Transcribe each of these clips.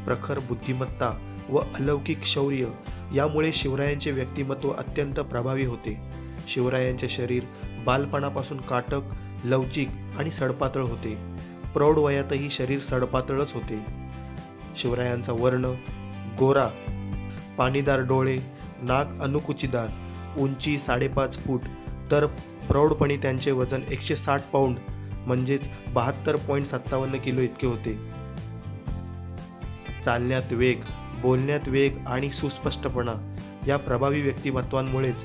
प्रखर बुद्धिमत्ता व अलौकिक शौर्य यामुळे शिवरायांचे व्यक्तिमत्व अत्यंत प्रभावी होते. शिवरायांचे शरीर बालपणापासून काटक, लवचिक आणि सडपातळ होते. प्रौढ वयातही शरीर सडपातळच होते. शिवरायांचा वर्ण गोरा, पाणीदार डोळे, नाक अनुकुचीदार, उंची 5.5 फूट, तर प्रौढपणी त्यांचे वजन 160 पाऊंड म्हणजेच 72.57 किलो इतके होते. चालण्यात वेग, बोलण्यात वेग आणि सुस्पष्टपणा या प्रभावी व्यक्तिमत्वांमुळेच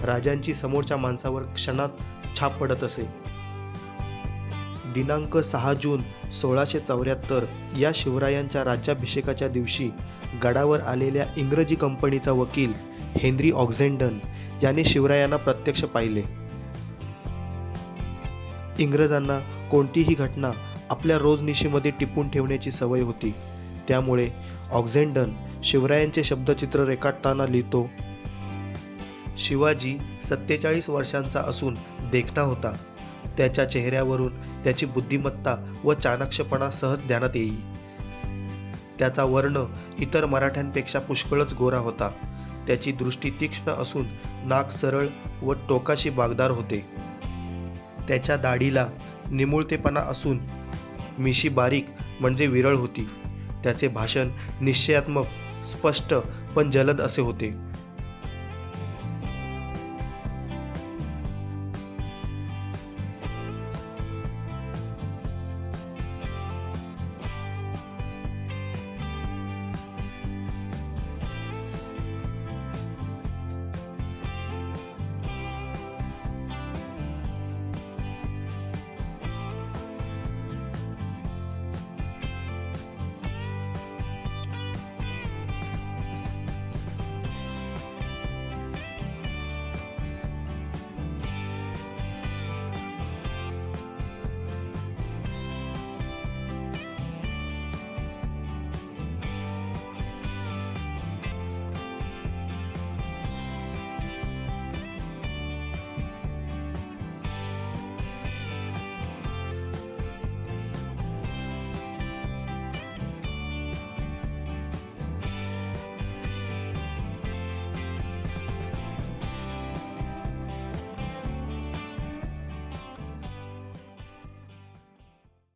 राजांची समोरच्या माणसावर क्षणात छाप पडत असे. दिनांक 6 जून 1674 या शिवरायांच्या राज्याभिषेकाच्या दिवशी गडावर आलेल्या इंग्रजी कंपनीचा वकील हेन्री ऑक्झेंडन याने शिवरायांना प्रत्यक्ष पाहिले. इंग्रजांना कोणतीही घटना आपल्या रोजनिशीमध्ये टिपून ठेवण्याची सवय होती. त्यामुळे ऑक्झेंडन शिवरायांचे शब्दचित्र रेखाटताना लिहितो, शिवाजी 47 वर्षांचा असून देखणा होता. त्याच्या चेहऱ्यावरून त्याची बुद्धिमत्ता व चाणाक्षपणा सहज ध्यानात येई. त्याचा वर्ण इतर मराठ्यांपेक्षा पुष्कळच गोरा होता. त्याची दृष्टी तीक्ष्ण असून नाक सरळ व टोकाशी बाकदार होते. त्याच्या दाढीला निमुळतेपणा असून मिशी बारीक म्हणजे विरळ होती. त्याचे भाषण निश्चयात्मक, स्पष्ट पण जलद असे होते.